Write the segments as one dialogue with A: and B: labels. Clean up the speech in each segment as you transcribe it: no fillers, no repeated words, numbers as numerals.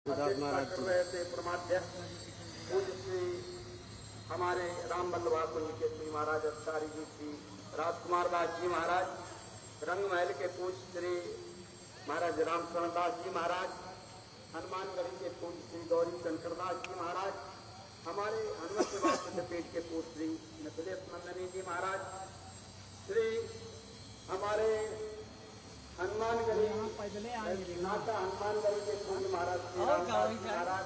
A: अध्यक्षता कर रहे थे परमाध्यक्ष पूज्य श्री हमारे राम बल्लभ निकेतनी महाराज अधिकारी जी श्री राजकुमार दास जी महाराज, रंग महल के पूज्य श्री महाराज रामचरण दास जी महाराज, हनुमानगढ़ी के पूज्य श्री गौरी शंकर दास जी महाराज, हमारे हनुमत विभाग विद्यापीठ के पूज्य श्री मिथिलेश नंदनी जी महाराज, श्री हमारे हनुमानगढ़ी नाथा हनुमानगढ़ी के पूज्य महाराज श्री रामदास जी महाराज,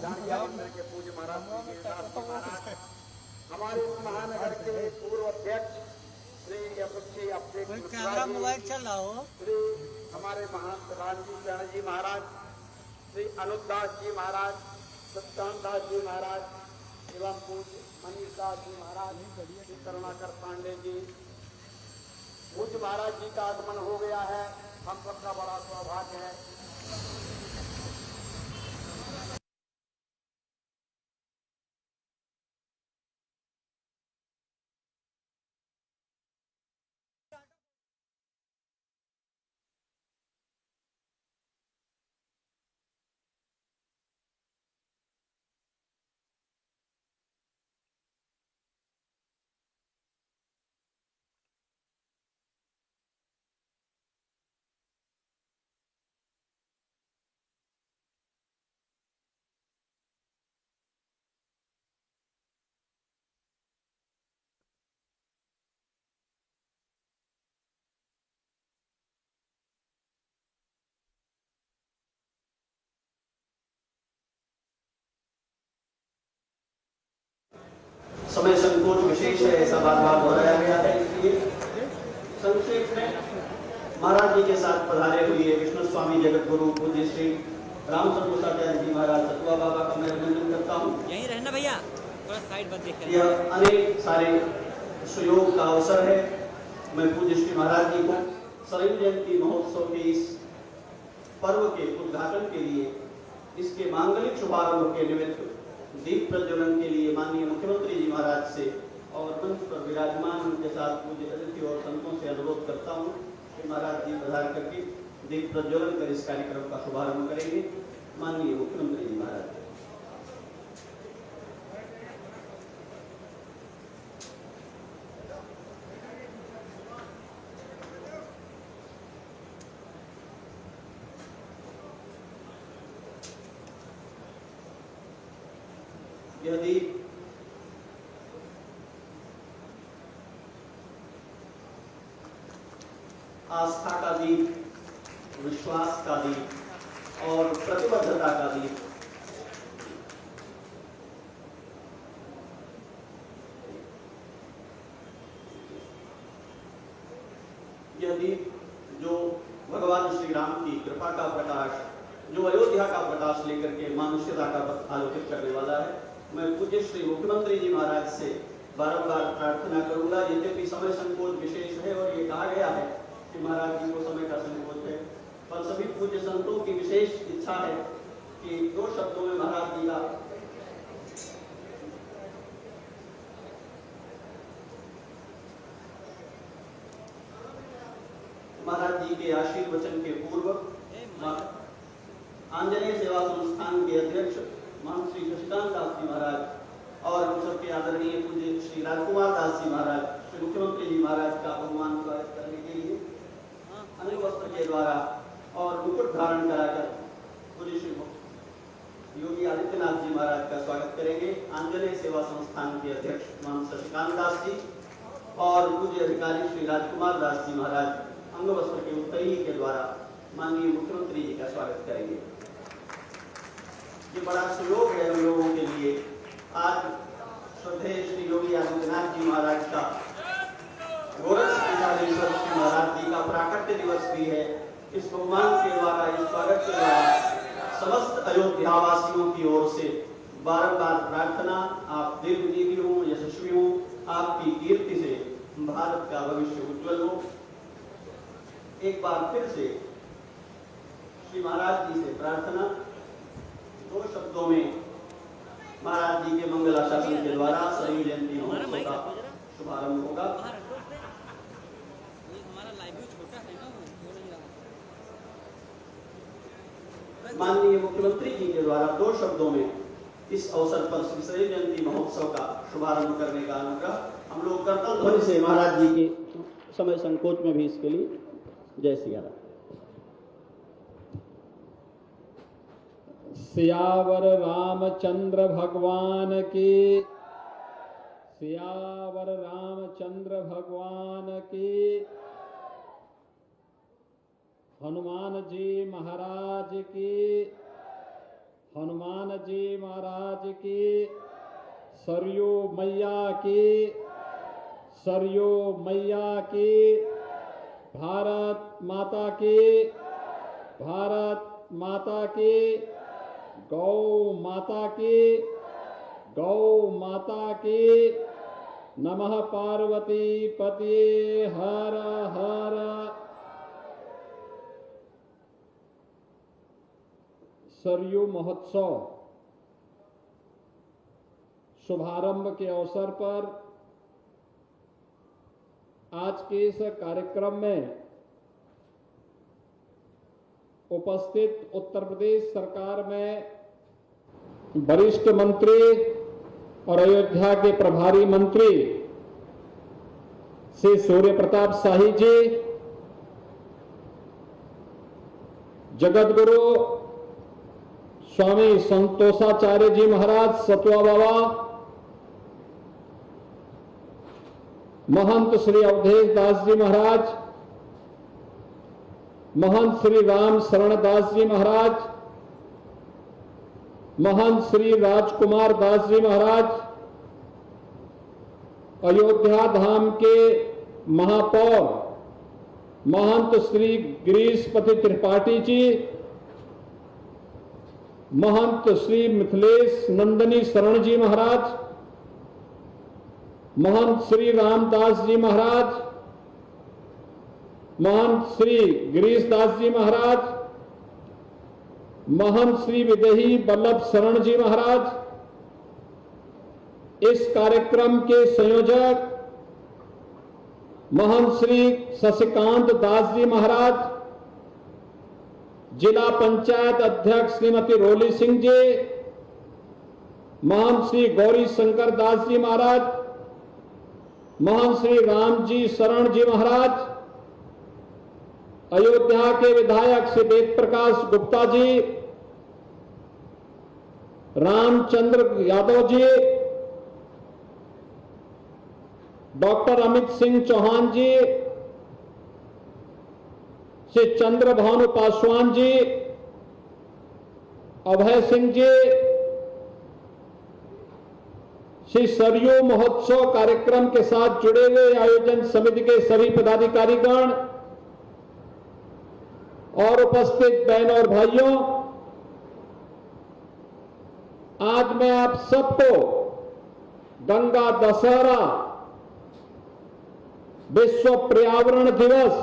A: जानिया मंदिर के पूज्य महाराज श्री गिरिदास जी महाराज, हमारे महानगर के पूर्व अध्यक्ष श्री
B: कैमरा मोबाइल चल रहा हो,
A: श्री हमारे महंत रामजी शरण जी महाराज, श्री अनुप दास जी महाराज, सत्यान दास जी महाराज एवं पूज्य मनीष दास जी महाराज, श्री करुणाकर पांडे जी, पूज्य महाराज जी का आगमन हो गया है। हम सबका बड़ा सौभाग्य है।
C: समय संकोच विशेष है, ऐसा बार बार दोहराया गया है, इसलिए संक्षेप में महाराज जी के साथ पधारे हुए विष्णु स्वामी जगत गुरु पूज्य श्री रामचंद्राचार्य जी महाराज सतुआ बाबा का मैं अभिनंदन करता हूँ।
B: यहीं रहना भैया, थोड़ा साइड बंद देख।
C: यह अनेक सारे सुयोग का अवसर है। मैं पूज्य श्री महाराज जी को सरयू जयंती महोत्सव के इस पर्व के उद्घाटन के लिए, इसके मांगलिक शुभारंभ के निमित्त दीप प्रज्वलन के लिए माननीय मुख्यमंत्री जी महाराज से और मंच पर विराजमान उनके साथ पूज्य अतिथि और संतों से अनुरोध करता हूं कि महाराज जी पधार करके दीप प्रज्वलन कर इस कार्यक्रम का शुभारंभ करेंगे। माननीय मुख्यमंत्री जी महाराज। यह दीप आस्था का दीप, विश्वास का दीप और प्रतिबद्धता का दीप यह दीप जो भगवान श्री राम की कृपा का प्रकाश, जो अयोध्या का प्रकाश लेकर के मानुष्यता का पथ आलोकित करने वाला है। मैं पूज्य श्री मुख्यमंत्री जी महाराज से बारंबार प्रार्थना करूंगा, यद्यपि समय संकोच विशेष है और ये कहा गया है कि महाराज जी को समय का संकोच है, पर सभी पूज्य संतों की विशेष इच्छा है कि 2 शब्दों में महाराज जी का महाराज जी के आशीर्वचन के पूर्व आंजनेय सेवा संस्थान के अध्यक्ष महंत श्री शशिकांत दास जी महाराज और हम सबके आदरणीय पूज्य श्री राजकुमार दास जी महाराज, श्री मुख्यमंत्री जी महाराज का बहुमान स्वागत करने के लिए अनेक वस्त्र के द्वारा और मुकुट धारण कराकर पूज्य श्री योगी आदित्यनाथ जी महाराज का स्वागत करेंगे। आंजनेय सेवा संस्थान के अध्यक्ष महंत शशिकांत दास जी और पूज्य अधिकारी श्री राजकुमार दास जी महाराज अंग वस्त्र के उत्तरी के द्वारा माननीय मुख्यमंत्री जी का स्वागत करेंगे। ये बड़ा सुयोग है हम लोगों के लिए। आज श्रद्धेय श्री योगी आदित्यनाथ जी महाराज का, गोरक्षनाथेश्वर श्री महाराज जी का प्राकट्य दिवस भी है। इस बहुमान के द्वारा, इस स्वागत के द्वारा समस्त अयोध्यावासियों की ओर से बारंबार प्रार्थना, आप दीर्घजीवी हों, यशस्वी हों, आपकी कीर्ति से भारत का भविष्य उज्जवल हो। एक बार फिर से श्री महाराज जी से प्रार्थना, 2 शब्दों में महाराज जी के मंगलाशासन के द्वारा सरयू जयंती महोत्सव का शुभारंभ होगा। माननीय मुख्यमंत्री जी के दो शब्दों में इस अवसर पर श्री शरीफ जयंती महोत्सव का शुभारंभ करने का अनुग्रह हम लोग करतल ध्वनि से महाराज जी के समय संकोच में भी इसके लिए जय सिया राम।
D: सियावर रामचंद्र भगवान की, सियावर रामचंद्र भगवान की, हनुमान जी महाराज की, हनुमान जी महाराज की, सरयू मैया की, सरयू मैया की, भारत माता की, भारत माता की, गौ माता की, गौ माता की, नमः पार्वती पतिये हर हर। सरयू महोत्सव शुभारंभ के अवसर पर आज के इस कार्यक्रम में उपस्थित उत्तर प्रदेश सरकार में वरिष्ठ मंत्री और अयोध्या के प्रभारी मंत्री श्री सूर्य प्रताप शाही जी, जगत गुरु स्वामी संतोषाचार्य जी महाराज सतवा बाबा, महंत श्री अवधेश दास जी महाराज, महंत श्री राम शरण दास जी महाराज, महंत श्री राजकुमार दास जी महाराज, अयोध्या धाम के महापौर महंत श्री गिरीशपति त्रिपाठी जी, महंत श्री मिथिलेश नंदनी शरण जी महाराज, महंत श्री रामदास जी महाराज, महंत श्री गिरीश दास जी महाराज, महंत श्री विदेही बल्लभ शरण जी महाराज, इस कार्यक्रम के संयोजक महंत श्री शशिकांत दास जी महाराज, जिला पंचायत अध्यक्ष श्रीमती रोली सिंह जी, महंत श्री गौरी शंकर दास जी महाराज, महंत श्री राम जी शरण जी महाराज, अयोध्या के विधायक श्री वेद प्रकाश गुप्ता जी, रामचंद्र यादव जी, डॉक्टर अमित सिंह चौहान जी, श्री चंद्रभानु पासवान जी, अभय सिंह जी, श्री सरयू महोत्सव कार्यक्रम के साथ जुड़े हुए आयोजन समिति के सभी पदाधिकारीगण और उपस्थित बहन और भाइयों, आज मैं आप सबको गंगा दशहरा, विश्व पर्यावरण दिवस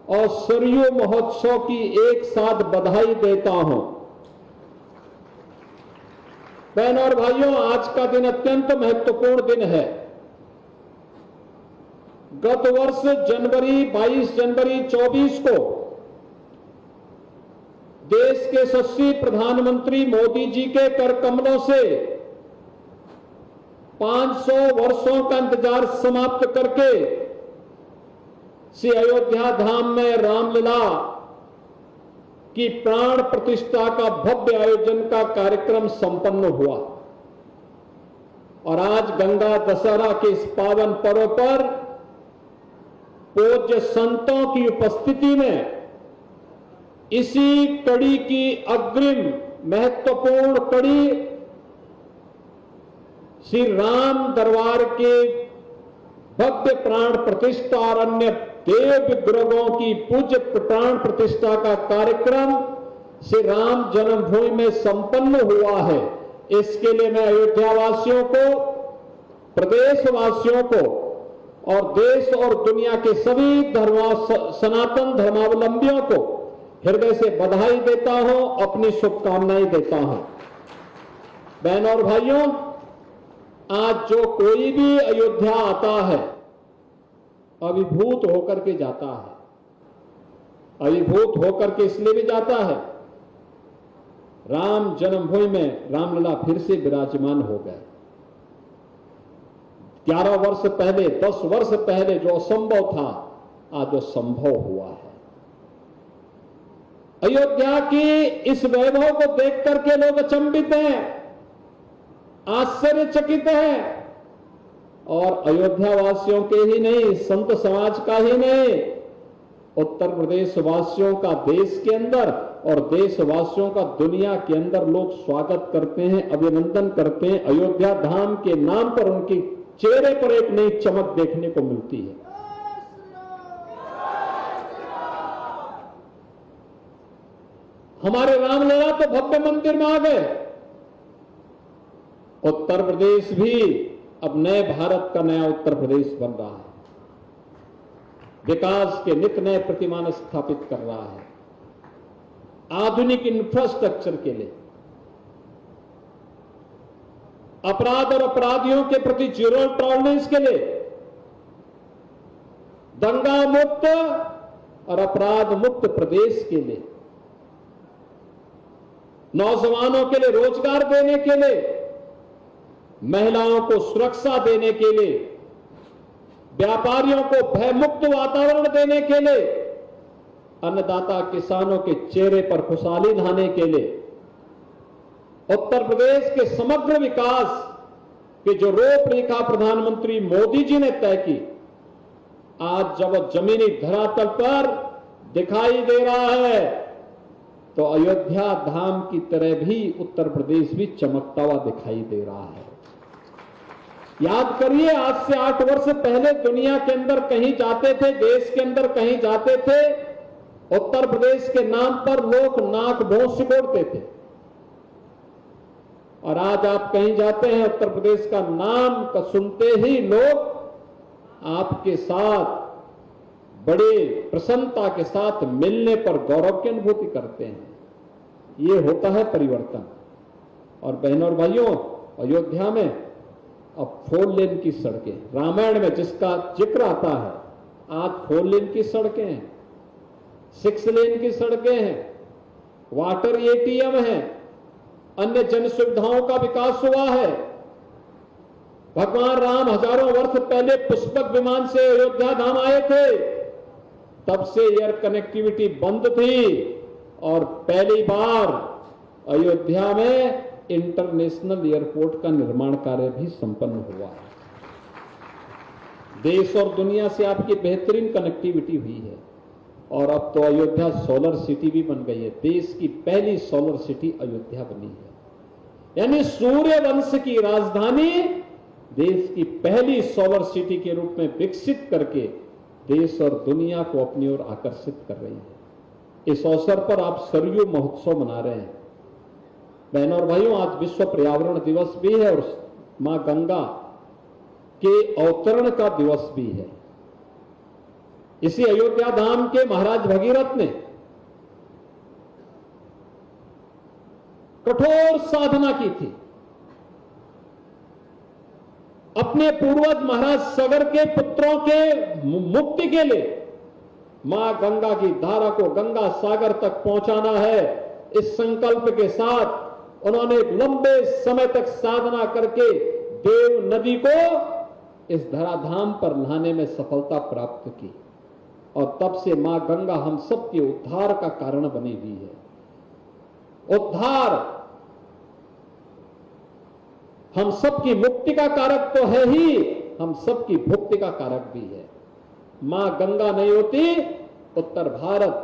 D: और सरयू महोत्सव की एक साथ बधाई देता हूं। बहन और भाइयों, आज का दिन अत्यंत महत्वपूर्ण दिन है। गत वर्ष 22 जनवरी 24 को देश के यशस्वी प्रधानमंत्री मोदी जी के कर कमलों से 500 वर्षों का इंतजार समाप्त करके श्री अयोध्या धाम में रामलला की प्राण प्रतिष्ठा का भव्य आयोजन का कार्यक्रम संपन्न हुआ और आज गंगा दशहरा के इस पावन पर्व पर पूज्य संतों की उपस्थिति में इसी कड़ी की अग्रिम महत्वपूर्ण कड़ी श्री राम दरबार के भव्य प्राण प्रतिष्ठा और अन्य देव विग्रहों की पूज्य प्राण प्रतिष्ठा का कार्यक्रम श्री राम जन्मभूमि में संपन्न हुआ है। इसके लिए मैं अयोध्या वासियों को, प्रदेशवासियों को और देश और दुनिया के सभी सनातन धर्मावलंबियों को हृदय से बधाई देता हूं, अपनी शुभकामनाएं देता हूं। बहनों और भाइयों, आज जो कोई भी अयोध्या आता है अभिभूत होकर के जाता है। अभिभूत होकर के इसलिए भी जाता है राम जन्मभूमि में रामलला फिर से विराजमान हो गए। 11 वर्ष पहले, 10 वर्ष पहले जो असंभव था, आज वो संभव हुआ है। अयोध्या की इस वैभव को देख करके लोग अचंभित हैं, आश्चर्यचकित हैं, और अयोध्या वासियों के ही नहीं, संत समाज का ही नहीं, उत्तर प्रदेश वासियों का देश के अंदर और देशवासियों का दुनिया के अंदर लोग स्वागत करते हैं, अभिनंदन करते हैं। अयोध्या धाम के नाम पर उनकी चेहरे पर एक नई चमक देखने को मिलती है। हमारे रामलला तो भव्य मंदिर में आ गए। उत्तर प्रदेश भी अब नए भारत का नया उत्तर प्रदेश बन रहा है, विकास के नित नए प्रतिमान स्थापित कर रहा है, आधुनिक इंफ्रास्ट्रक्चर के लिए, अपराध और अपराधियों के प्रति जीरो टॉलरेंस के लिए, दंगा मुक्त और अपराध मुक्त प्रदेश के लिए, नौजवानों के लिए रोजगार देने के लिए, महिलाओं को सुरक्षा देने के लिए, व्यापारियों को भयमुक्त वातावरण देने के लिए, अन्नदाता किसानों के चेहरे पर खुशहाली लाने के लिए, उत्तर प्रदेश के समग्र विकास के जो रूपरेखा प्रधानमंत्री मोदी जी ने तय की, आज जब जमीनी धरातल पर दिखाई दे रहा है, तो अयोध्या धाम की तरह भी उत्तर प्रदेश भी चमकता हुआ दिखाई दे रहा है। याद करिए, आज से 8 वर्ष पहले दुनिया के अंदर कहीं जाते थे, देश के अंदर कहीं जाते थे, उत्तर प्रदेश के नाम पर लोग नाक भौं सिकोड़ते थे, और आज आप कहीं जाते हैं, उत्तर प्रदेश का नाम का सुनते ही लोग आपके साथ बड़े प्रसन्नता के साथ मिलने पर गौरव की अनुभूति करते हैं। ये होता है परिवर्तन। और बहनों और भाइयों, अयोध्या में अब 4 लेन की सड़कें, रामायण में जिसका जिक्र आता है, आज 4 लेन की सड़कें हैं, 6 लेन की सड़कें हैं, वाटर एटीएम है, अन्य जन सुविधाओं का विकास हुआ है। भगवान राम हजारों वर्ष पहले पुष्पक विमान से अयोध्या धाम आए थे, तब से एयर कनेक्टिविटी बंद थी, और पहली बार अयोध्या में इंटरनेशनल एयरपोर्ट का निर्माण कार्य भी संपन्न हुआ है। देश और दुनिया से आपकी बेहतरीन कनेक्टिविटी हुई है, और अब तो अयोध्या सोलर सिटी भी बन गई है। देश की पहली सोलर सिटी अयोध्या बनी है, यानी सूर्य वंश की राजधानी देश की पहली सोलर सिटी के रूप में विकसित करके देश और दुनिया को अपनी ओर आकर्षित कर रही है। इस अवसर पर आप सरयू महोत्सव मना रहे हैं। बहनों और भाइयों, आज विश्व पर्यावरण दिवस भी है और मां गंगा के अवतरण का दिवस भी है। इसी अयोध्या धाम के महाराज भगीरथ ने कठोर साधना की थी। अपने पूर्वज महाराज सगर के पुत्रों के मुक्ति के लिए मां गंगा की धारा को गंगा सागर तक पहुंचाना है, इस संकल्प के साथ उन्होंने एक लंबे समय तक साधना करके देव नदी को इस धराधाम पर लाने में सफलता प्राप्त की, और तब से मां गंगा हम सबके उद्धार का कारण बनी हुई है। उद्धार हम सबकी मुक्ति का कारक तो है ही, हम सबकी भुक्ति का कारक भी है। मां गंगा नहीं होती, उत्तर भारत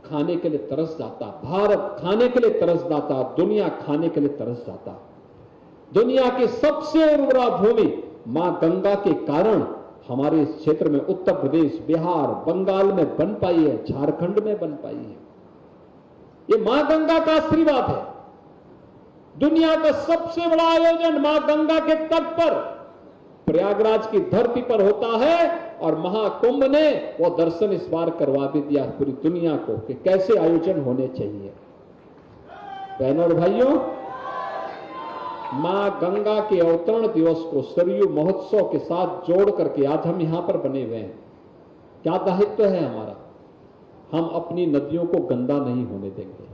D: खाने के लिए तरस जाता, भारत खाने के लिए तरस जाता, दुनिया खाने के लिए तरस जाता। दुनिया की सबसे उर्वरा भूमि मां गंगा के कारण हमारे इस क्षेत्र में उत्तर प्रदेश, बिहार, बंगाल में बन पाई है, झारखंड में बन पाई है। ये मां गंगा का आशीर्वाद है। दुनिया का सबसे बड़ा आयोजन मां गंगा के तट पर प्रयागराज की धरती पर होता है, और महाकुंभ ने वो दर्शन इस बार करवा भी दिया पूरी दुनिया को कि कैसे आयोजन होने चाहिए। बहनों और भाइयों, मां गंगा के अवतरण दिवस को सरयू महोत्सव के साथ जोड़ करके आज हम यहां पर बने हुए हैं। क्या दायित्व है हमारा? हम अपनी नदियों को गंदा नहीं होने देंगे।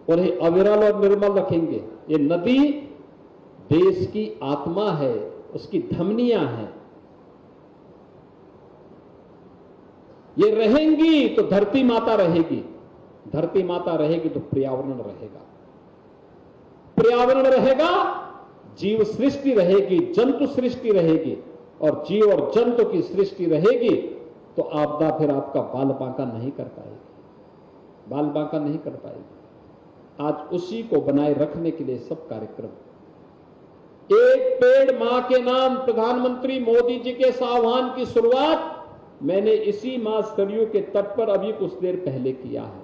D: उन्हें अविरल और निर्मल रखेंगे। ये नदी देश की आत्मा है, उसकी धमनियां हैं। ये रहेंगी तो धरती माता रहेगी, धरती माता रहेगी तो पर्यावरण रहेगा, पर्यावरण रहेगा, जीव सृष्टि रहेगी, जंतु सृष्टि रहेगी, और जीव और जंतु की सृष्टि रहेगी तो आपदा फिर आपका बाल बांका नहीं कर पाएगी, बाल बांका नहीं कर पाएगी। आज उसी को बनाए रखने के लिए सब कार्यक्रम, एक पेड़ मां के नाम, प्रधानमंत्री मोदी जी के आह्वान की शुरुआत मैंने इसी मां सरयू के तट पर अभी कुछ देर पहले किया है।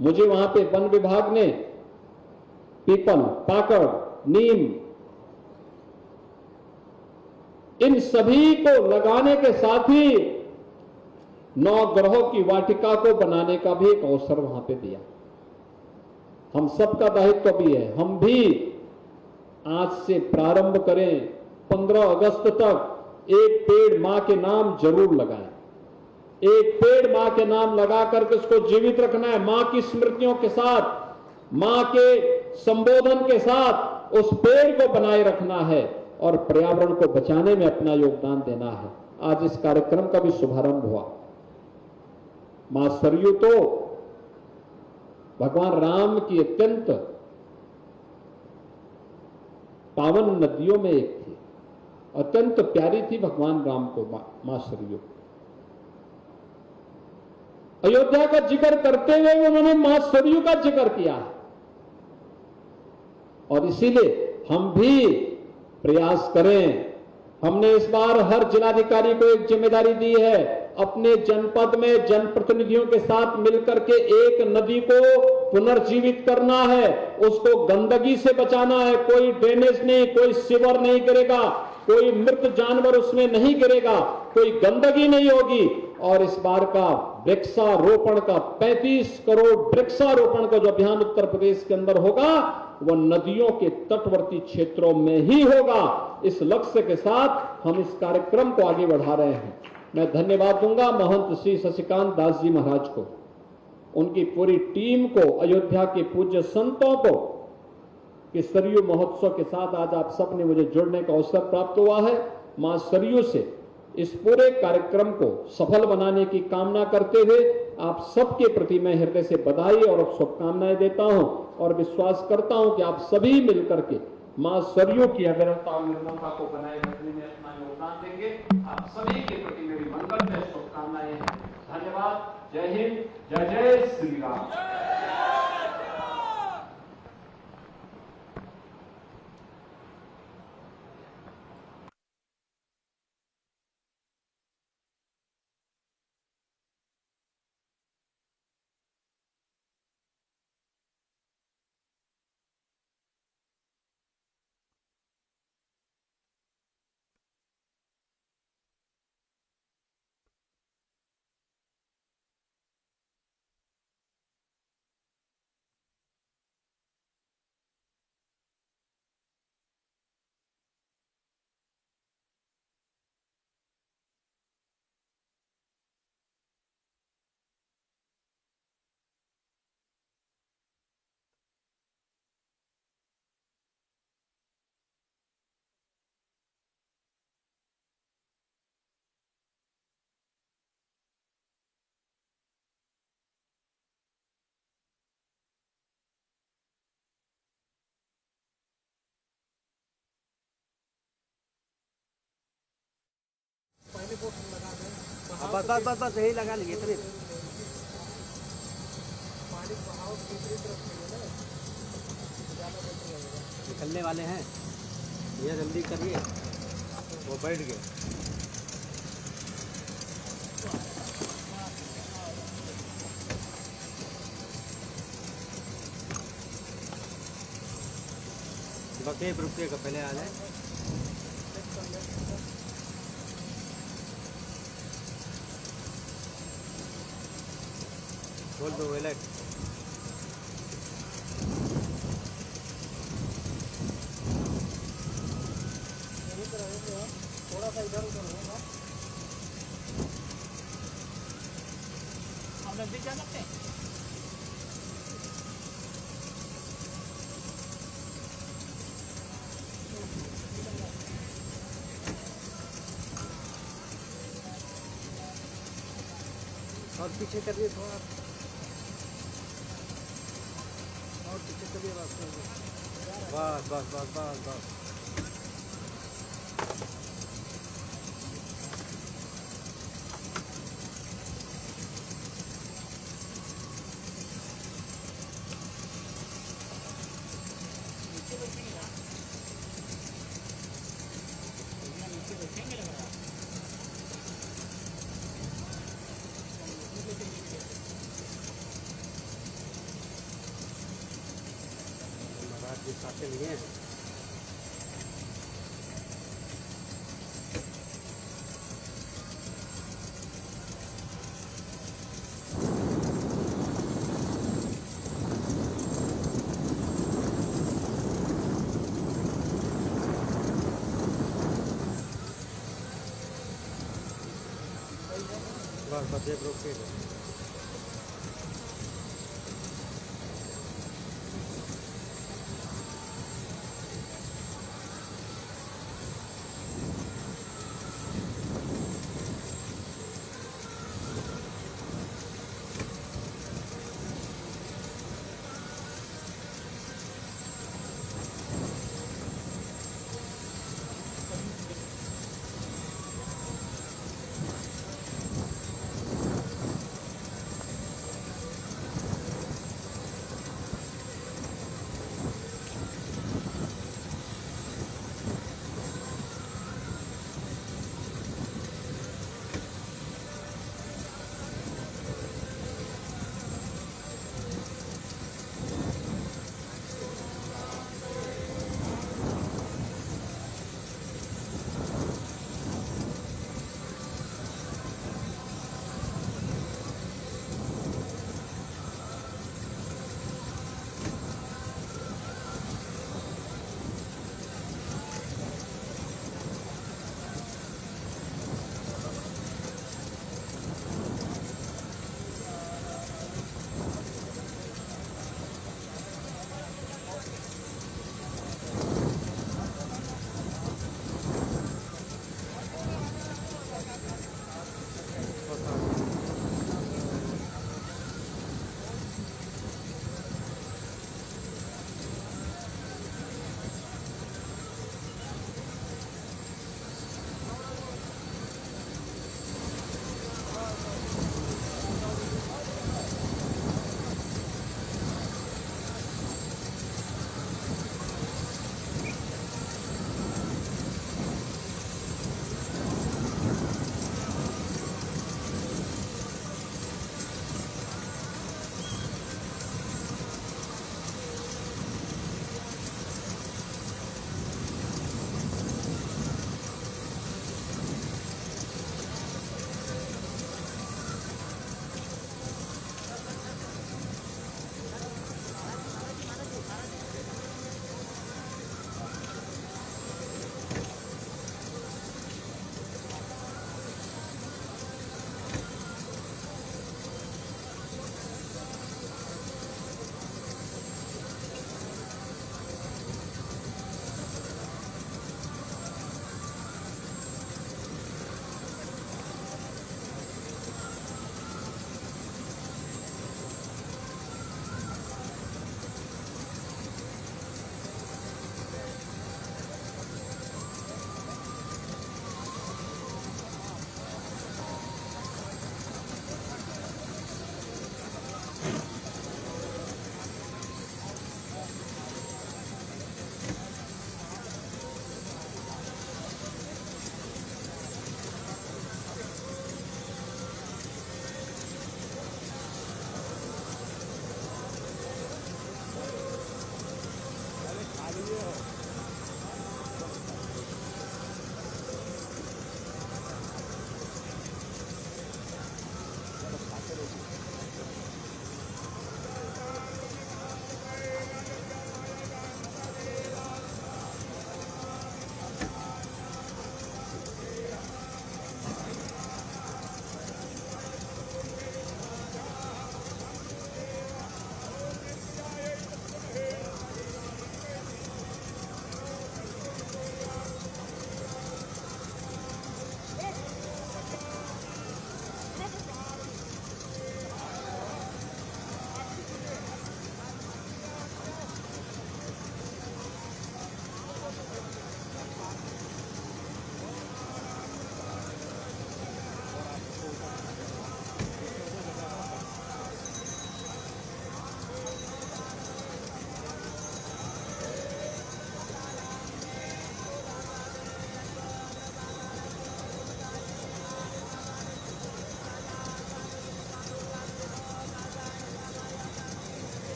D: मुझे वहां पे वन विभाग ने पीपल, पाकड़, नीम, इन सभी को लगाने के साथ ही 9 ग्रहों की वाटिका को बनाने का भी एक अवसर वहां पे दिया। हम सबका दायित्व भी है, हम भी आज से प्रारंभ करें, 15 अगस्त तक एक पेड़ मां के नाम जरूर लगाएं। एक पेड़ मां के नाम लगा करके उसको जीवित रखना है, मां की स्मृतियों के साथ, मां के संबोधन के साथ उस पेड़ को बनाए रखना है और पर्यावरण को बचाने में अपना योगदान देना है। आज इस कार्यक्रम का भी शुभारंभ हुआ। मां सरयू तो भगवान राम की अत्यंत पावन नदियों में एक थी, अत्यंत प्यारी थी भगवान राम को मां सरयू। अयोध्या का जिक्र करते हुए उन्होंने मां सरयू का जिक्र किया है, और इसीलिए हम भी प्रयास करें। हमने इस बार हर जिलाधिकारी को एक जिम्मेदारी दी है, अपने जनपद में जनप्रतिनिधियों के साथ मिलकर के एक नदी को पुनर्जीवित करना है, उसको गंदगी से बचाना है। कोई ड्रेनेज नहीं, कोई सीवर नहीं गिरेगा, कोई मृत जानवर उसमें नहीं गिरेगा, कोई गंदगी नहीं होगी। और इस बार का वृक्षारोपण का 35 करोड़ वृक्षारोपण का जो अभियान उत्तर प्रदेश के अंदर होगा वह नदियों के तटवर्ती क्षेत्रों में ही होगा। इस लक्ष्य के साथ हम इस कार्यक्रम को आगे बढ़ा रहे हैं। मैं धन्यवाद दूंगा महंत श्री शशिकांत दास जी महाराज को, उनकी पूरी टीम को, अयोध्या के पूज्य संतों को, कि सरयू महोत्सव के साथ आज आप सबने मुझे जुड़ने का अवसर प्राप्त हुआ है। मां सरयू से इस पूरे कार्यक्रम को सफल बनाने की कामना करते हुए आप सबके प्रति मैं हृदय से बधाई और शुभकामनाएं देता हूं, और विश्वास करता हूं कि आप सभी मिलकर के मां सरयू की अविरलता और निर्मलता को बनाए रखने में अपना योगदान देंगे। आप सभी के प्रति मेरी मंगलमय शुभकामनाएं हैं। धन्यवाद। जय हिंद, जय जय श्री राम।
B: बस यही लगा लीजिए इतने। निकलने वाले हैं, ये जल्दी करिए। वो बैठ गए। बके रुके का पहले आ जाए। बोल दो वेलेट। थोड़ा सा इधर उधर होगा। आप नजदीक जा सकते हैं। और पीछे करिए थोड़ा, और पीछे करिए, बस बस बस बस बस बस। महाराज जी साथे लिए हैं। बस बस एक रोक के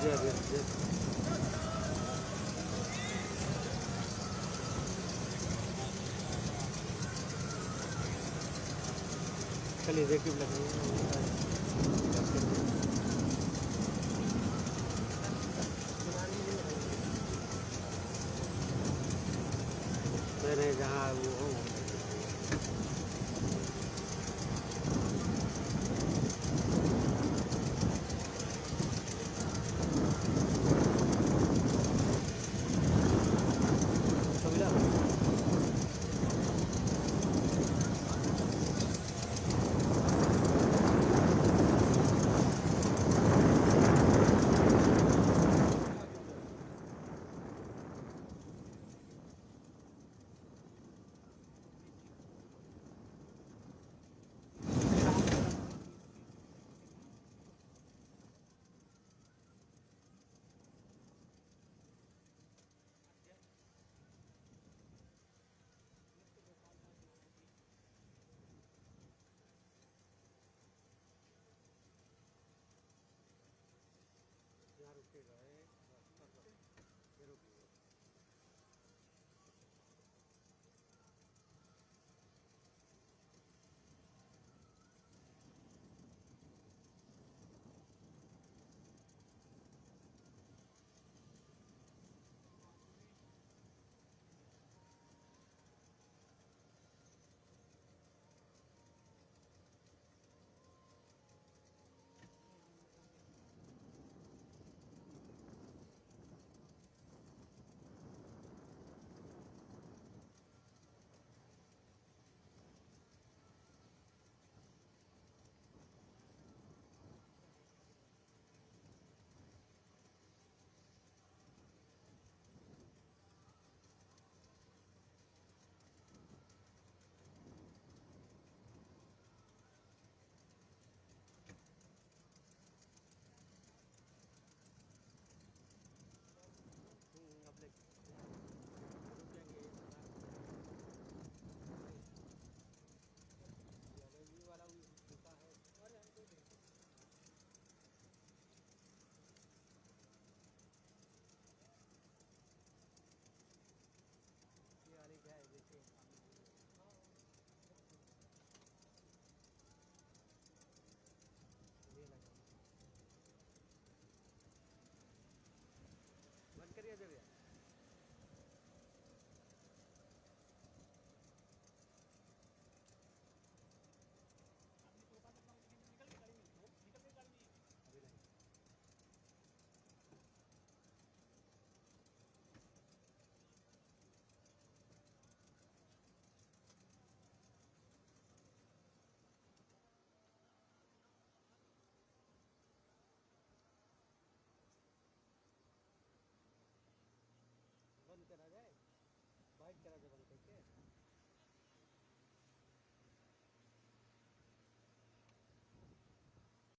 B: जय भीम जय। चलिए देखिए लग रही है।